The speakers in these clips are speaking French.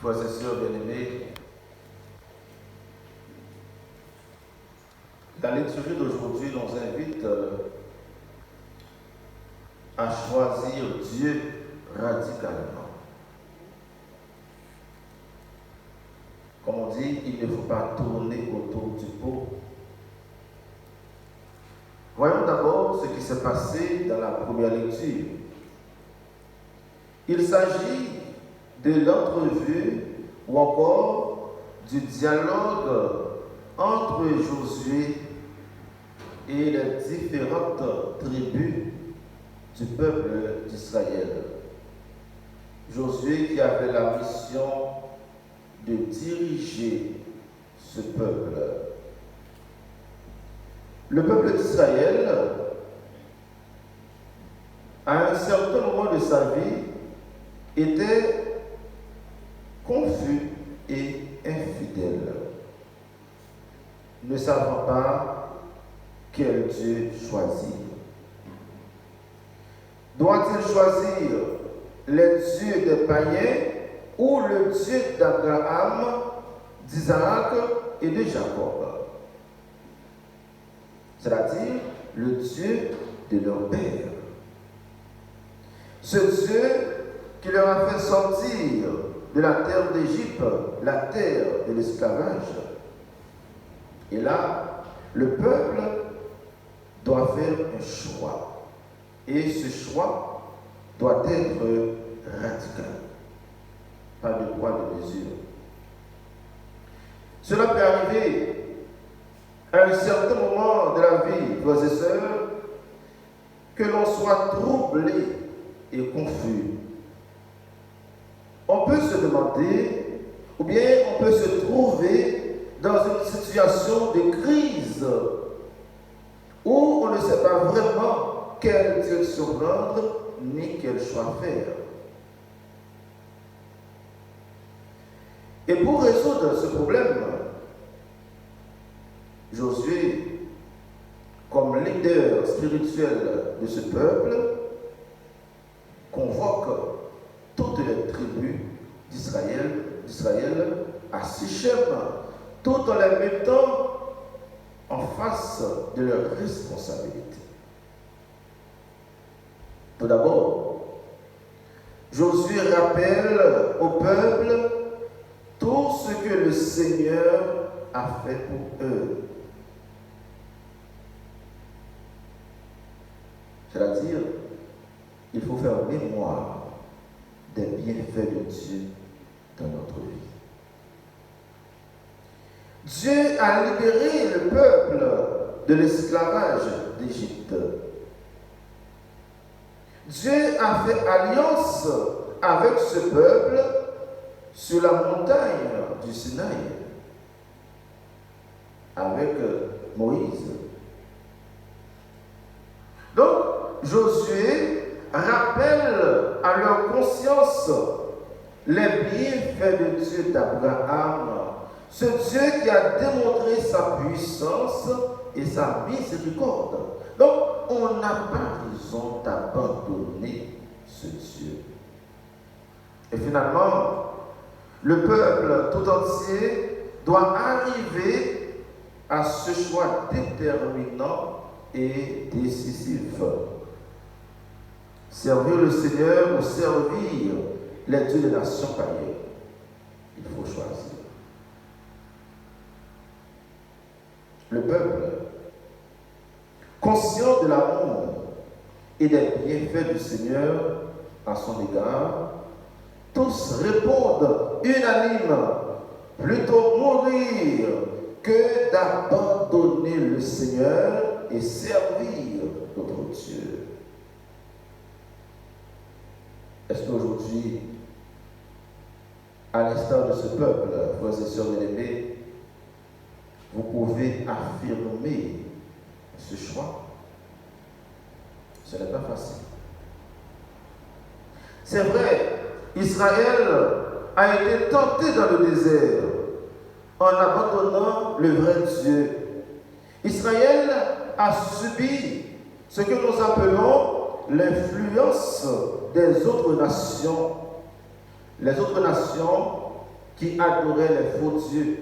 Frères et sœurs bien-aimés, la liturgie d'aujourd'hui nous invite à choisir Dieu radicalement. Comme on dit, il ne faut pas tourner autour du pot. Voyons d'abord ce qui s'est passé dans la première lecture. Il s'agit de l'entrevue ou encore du dialogue entre Josué et les différentes tribus du peuple d'Israël. Josué qui avait la mission de diriger ce peuple. Le peuple d'Israël, à un certain moment de sa vie, était confus et infidèle, ne savant pas quel Dieu choisir. Doit-il choisir les dieux des païens ou le Dieu d'Abraham, d'Isaac et de Jacob? C'est-à-dire le Dieu de leur père. Ce Dieu qui leur a fait sortir de la terre d'Égypte, la terre de l'esclavage. Et là, le peuple doit faire un choix. Et ce choix doit être radical. Pas de poids de mesure. Cela peut arriver à un certain moment de la vie, frères et sœurs, que l'on soit troublé et confus. On peut se demander, ou bien on peut se trouver dans une situation de crise où on ne sait pas vraiment quelle direction prendre ni quel choix faire. Et pour résoudre ce problème, Josué, comme leader spirituel de ce peuple, convoque toutes les tribus d'Israël à Sichem, tout en les mettant en face de leurs responsabilités. Tout d'abord, Josué rappelle au peuple tout ce que le Seigneur a fait pour eux. C'est-à-dire, il faut faire mémoire des bienfaits de Dieu dans notre vie. Dieu a libéré le peuple de l'esclavage d'Égypte. Dieu a fait alliance avec ce peuple sur la montagne du Sinaï, avec Moïse. Donc, Josué rappelle à leur conscience les bienfaits de Dieu d'Abraham, ce Dieu qui a démontré sa puissance et sa miséricorde. Donc, on n'a pas raison d'abandonner ce Dieu. Et finalement, le peuple tout entier doit arriver à ce choix déterminant et décisif. Servir le Seigneur ou servir les dieux des nations païennes. Il faut choisir. Le peuple, conscient de l'amour et des bienfaits du Seigneur à son égard, tous répondent unanime, plutôt mourir que d'abandonner le Seigneur et servir notre Dieu. Est-ce qu'aujourd'hui, à l'instar de ce peuple, frères et sœurs bien-aimés, vous pouvez affirmer ce choix? Ce n'est pas facile. C'est vrai, Israël a été tenté dans le désert en abandonnant le vrai Dieu. Israël a subi ce que nous appelons l'influence des autres nations. Les autres nations qui adoraient les faux dieux.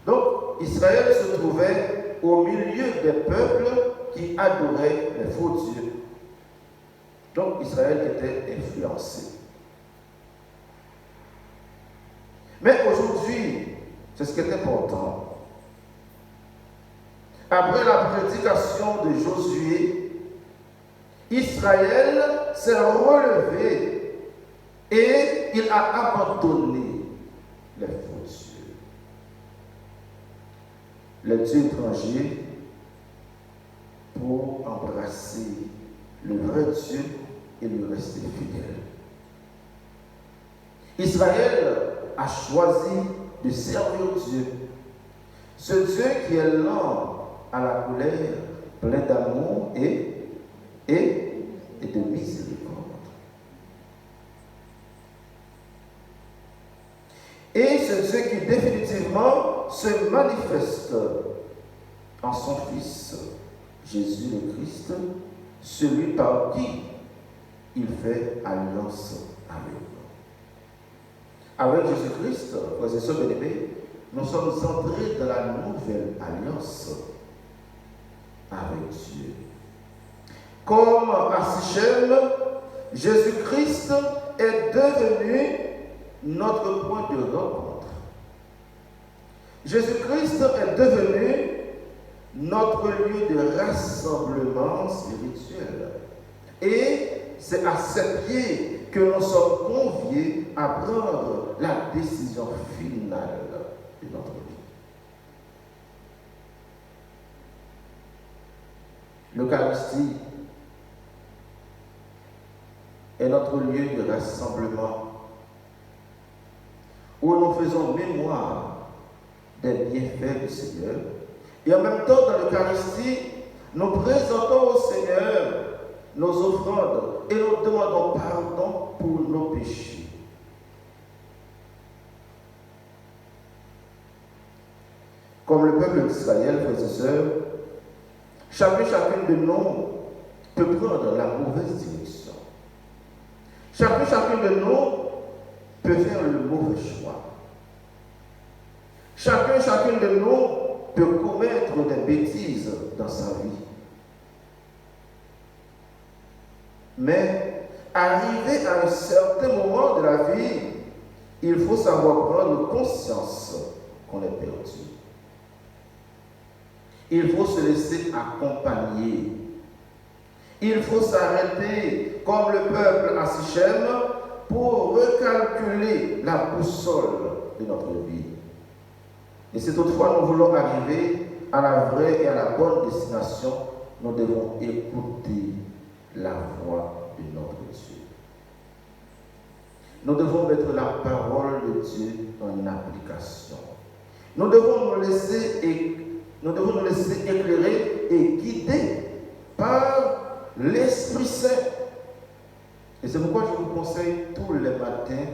Donc, Israël se trouvait au milieu des peuples qui adoraient les faux dieux. Donc, Israël était influencé. Mais aujourd'hui, c'est ce qui est important. Après la prédication de Josué, Israël s'est relevé et il a abandonné les faux dieux. Les dieux étrangers pour embrasser le vrai Dieu et lui rester fidèle. Israël a choisi de servir Dieu. Ce Dieu qui est lent à la colère, plein d'amour et de miséricorde. Et ce Dieu qui définitivement se manifeste en son Fils, Jésus le Christ, celui par qui il fait alliance avec nous. Avec Jésus-Christ, frères et sœurs bien-aimés, nous sommes entrés dans la nouvelle alliance avec Dieu. Comme à Sichem, Jésus-Christ est devenu notre point de rencontre. Jésus-Christ est devenu notre lieu de rassemblement spirituel. Et c'est à ses pieds que nous sommes conviés à prendre la décision finale de notre vie. L'Eucharistie est notre lieu de rassemblement où nous faisons mémoire des bienfaits du Seigneur. Et en même temps, dans l'Eucharistie, nous présentons au Seigneur nos offrandes et nous demandons pardon pour nos péchés. Comme le peuple d'Israël, frères et sœurs, chacune de nous peut prendre la mauvaise direction. Chacune de nous peut faire le mauvais choix. Chacune de nous peut commettre des bêtises dans sa vie. Mais arrivé à un certain moment de la vie, il faut savoir prendre conscience qu'on est perdu. Il faut se laisser accompagner. Il faut s'arrêter comme le peuple à Sichem pour recalculer la boussole de notre vie. Et si toutefois nous voulons arriver à la vraie et à la bonne destination, nous devons écouter la voix de notre Dieu. Nous devons mettre la parole de Dieu en application. Nous devons nous laisser éclairer et guider par l'Esprit Saint. Et c'est pourquoi je vous conseille tous les matins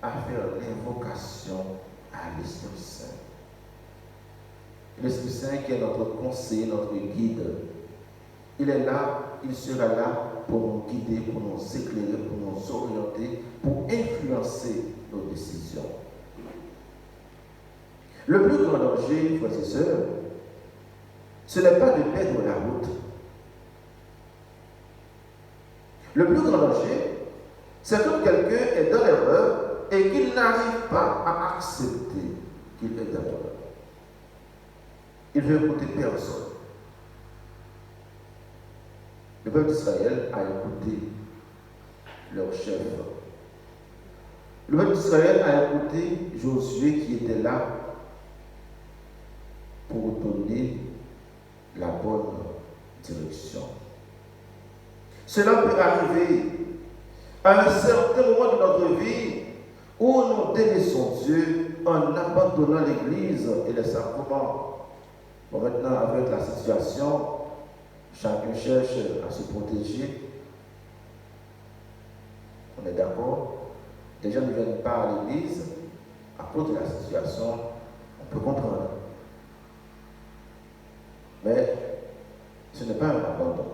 à faire l'invocation à l'Esprit Saint. L'Esprit Saint qui est notre conseiller, notre guide. Il est là, il sera là pour nous guider, pour nous éclairer, pour nous orienter, pour influencer nos décisions. Le plus grand danger, frères et sœurs, ce n'est pas de perdre la route. Le plus grand danger, c'est quand quelqu'un est dans l'erreur et qu'il n'arrive pas à accepter qu'il est dans l'erreur. Il ne veut écouter personne. Le peuple d'Israël a écouté leur chef. Le peuple d'Israël a écouté Josué qui était là pour donner la bonne direction. Cela peut arriver à un certain moment de notre vie où nous délaissons Dieu en abandonnant l'Église et les sacrements. Bon, maintenant, avec la situation, chacun cherche à se protéger. On est d'accord. Les gens ne viennent pas à l'église à cause de la situation. On peut comprendre. Mais ce n'est pas un abandon.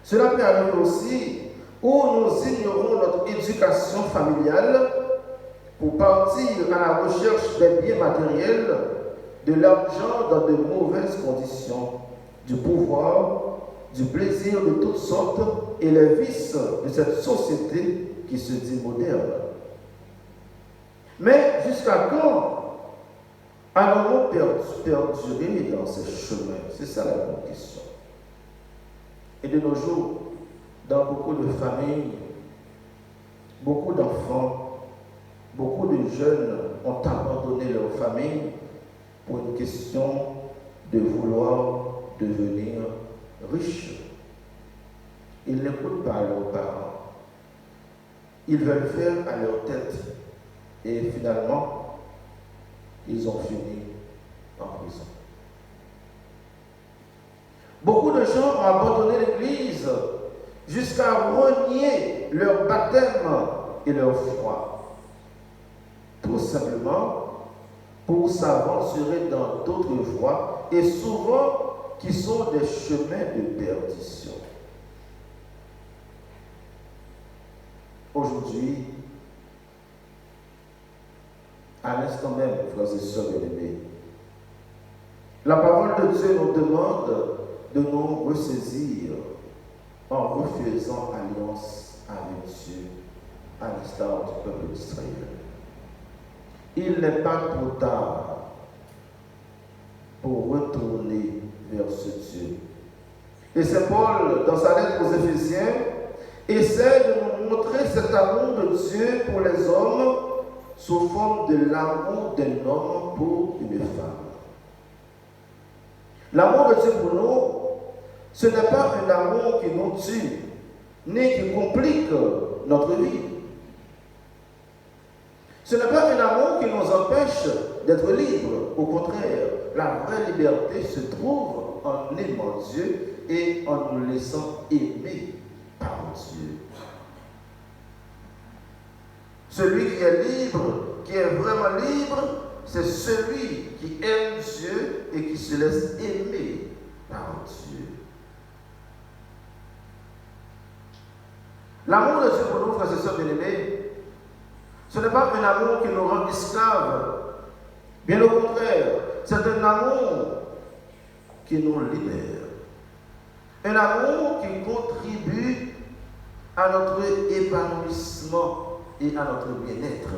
Cela peut arriver aussi où nous ignorons notre éducation familiale pour partir à la recherche des biens matériels, de l'argent dans de mauvaises conditions, du pouvoir, du plaisir de toutes sortes et les vices de cette société qui se dit moderne. Mais jusqu'à quand allons-nous perdurer dans ces chemins? C'est ça la bonne question. Et de nos jours, dans beaucoup de familles, beaucoup d'enfants, beaucoup de jeunes ont abandonné leur famille pour une question de vouloir devenir riches. Ils n'écoutent pas leurs parents. Ils veulent faire à leur tête. Et finalement, ils ont fini en prison. Beaucoup de gens ont abandonné l'Église jusqu'à renier leur baptême et leur foi. Tout simplement pour s'aventurer dans d'autres voies et souvent qui sont des chemins de perdition. Aujourd'hui, à l'instant même, frères et sœurs bien-aimés, la parole de Dieu nous demande de nous ressaisir en refaisant alliance avec Dieu, à l'instar du peuple d'Israël. Il n'est pas trop tard pour retourner vers ce Dieu. Et c'est Paul, dans sa lettre aux Éphésiens, essaie de nous montrer cet amour de Dieu pour les hommes sous forme de l'amour d'un homme pour une femme. L'amour de Dieu pour nous, ce n'est pas un amour qui nous tue, ni qui complique notre vie. Ce n'est pas un amour qui nous empêche d'être libres. Au contraire, la vraie liberté se trouve en aimant Dieu et en nous laissant aimer par Dieu. Celui qui est libre, qui est vraiment libre, c'est celui qui aime Dieu et qui se laisse aimer par Dieu. L'amour de Dieu pour nous, frères et sœurs bien-aimés, ce n'est pas un amour qui nous rend esclaves. Bien au contraire, c'est un amour qui nous libère. Un amour qui contribue à notre épanouissement et à notre bien-être.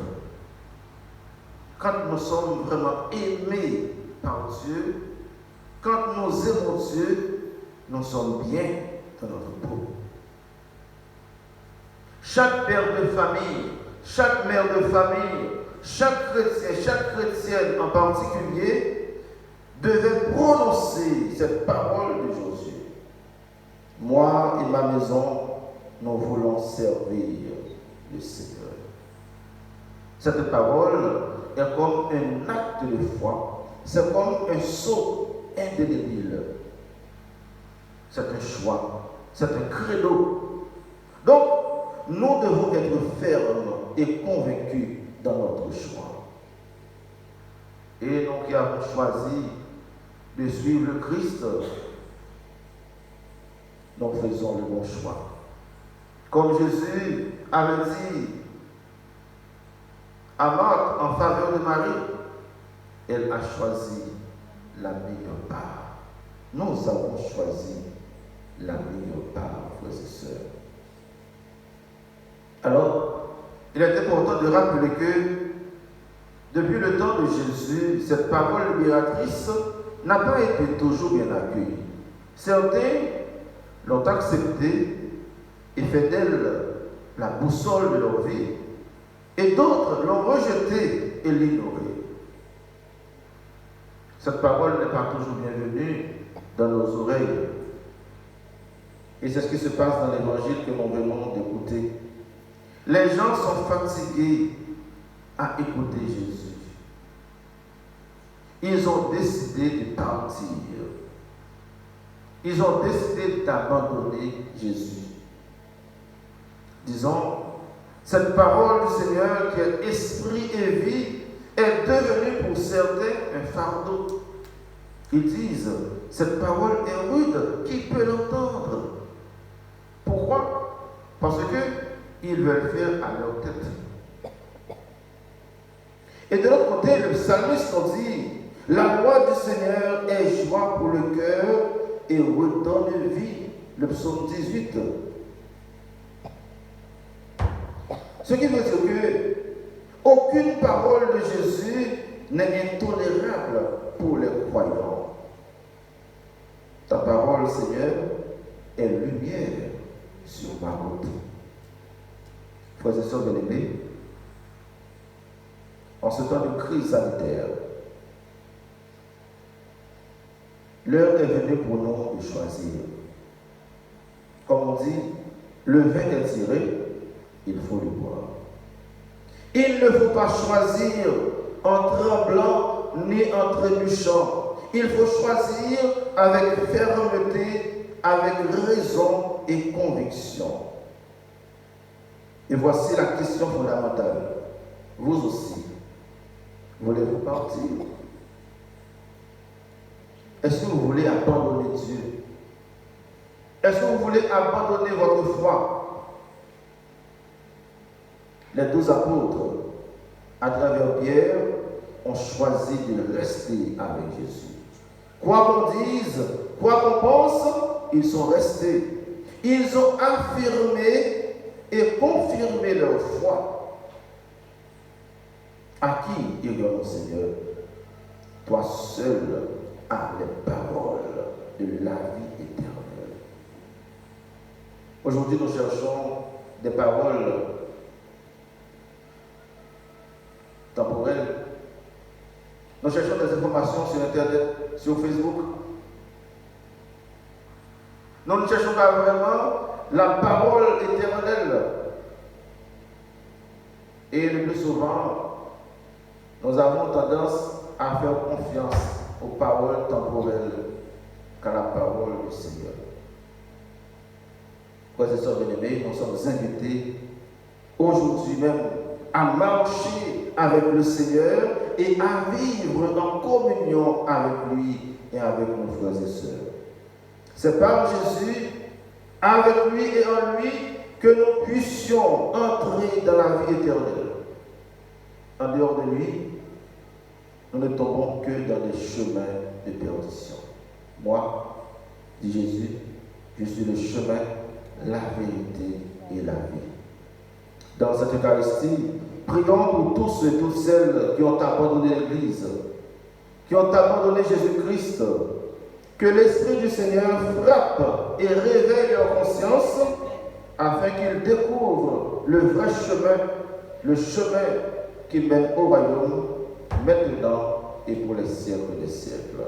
Quand nous sommes vraiment aimés par Dieu, quand nous aimons Dieu, nous sommes bien dans notre peau. Chaque père de famille, chaque mère de famille, chaque chrétien, chaque chrétienne en particulier, devait prononcer cette parole de Josué. Moi et ma maison, nous voulons servir le Seigneur. Cette parole est comme un acte de foi, c'est comme un sceau indélébile. C'est un choix, c'est un credo. Donc, nous devons être fermes et convaincus dans notre choix. Et nous qui avons choisi de suivre le Christ, nous faisons le bon choix. Comme Jésus avait dit à Marthe en faveur de Marie, elle a choisi la meilleure part. Nous avons choisi la meilleure part, frères et sœurs. Alors, il est important de rappeler que depuis le temps de Jésus, cette parole libératrice n'a pas été toujours bien accueillie. Certains l'ont acceptée et fait d'elle la boussole de leur vie, et d'autres l'ont rejetée et l'ignorée. Cette parole n'est pas toujours bienvenue dans nos oreilles. Et c'est ce qui se passe dans l'évangile que nous venons d'écouter. Les gens sont fatigués à écouter Jésus. Ils ont décidé de partir. Ils ont décidé d'abandonner Jésus. Disons, cette parole du Seigneur qui est esprit et vie est devenue pour certains un fardeau. Ils disent, cette parole est rude, qui peut l'entendre? Pourquoi? Parce qu'ils veulent faire à leur tête. Et de l'autre côté, le psalmiste nous dit, la loi du Seigneur est joie pour le cœur et redonne vie. Le psaume 18. Ce qui veut dire que aucune parole de Jésus n'est intolérable pour les croyants. Ta parole, Seigneur, est lumière sur ma route. Frères et sœurs bien-aimés, en ce temps de crise sanitaire, l'heure est venue pour nous de choisir. Comme on dit, le vin est tiré, il faut le boire. Il ne faut pas choisir en tremblant ni en trébuchant. Il faut choisir avec fermeté, avec raison et conviction. Et voici la question fondamentale. Vous aussi, voulez-vous partir? Est-ce que vous voulez abandonner Dieu? Est-ce que vous voulez abandonner votre foi? Les 12 apôtres, à travers Pierre, ont choisi de rester avec Jésus. Quoi qu'on dise, quoi qu'on pense, ils sont restés. Ils ont affirmé et confirmé leur foi. À qui irions-nous, Seigneur? Toi seul as les paroles de la vie éternelle. Aujourd'hui, nous cherchons des paroles temporelles. Nous cherchons des informations sur Internet, sur Facebook. Nous ne cherchons pas vraiment la parole éternelle. Et le plus souvent, nous avons tendance à faire confiance aux paroles temporelles qu'à la parole du Seigneur. Frères et sœurs bien-aimés, nous sommes invités aujourd'hui même à marcher avec le Seigneur et à vivre en communion avec lui et avec nos frères et sœurs. C'est par Jésus, avec lui et en lui, que nous puissions entrer dans la vie éternelle. En dehors de lui, nous ne tombons que dans des chemins de perdition. Moi, dit Jésus, je suis le chemin, la vérité et la vie. Dans cette Eucharistie, prions pour tous ceux et toutes celles qui ont abandonné l'Église, qui ont abandonné Jésus-Christ, que l'Esprit du Seigneur frappe et réveille leur conscience afin qu'ils découvrent le vrai chemin, le chemin qui mène au royaume, maintenant et pour les siècles des siècles.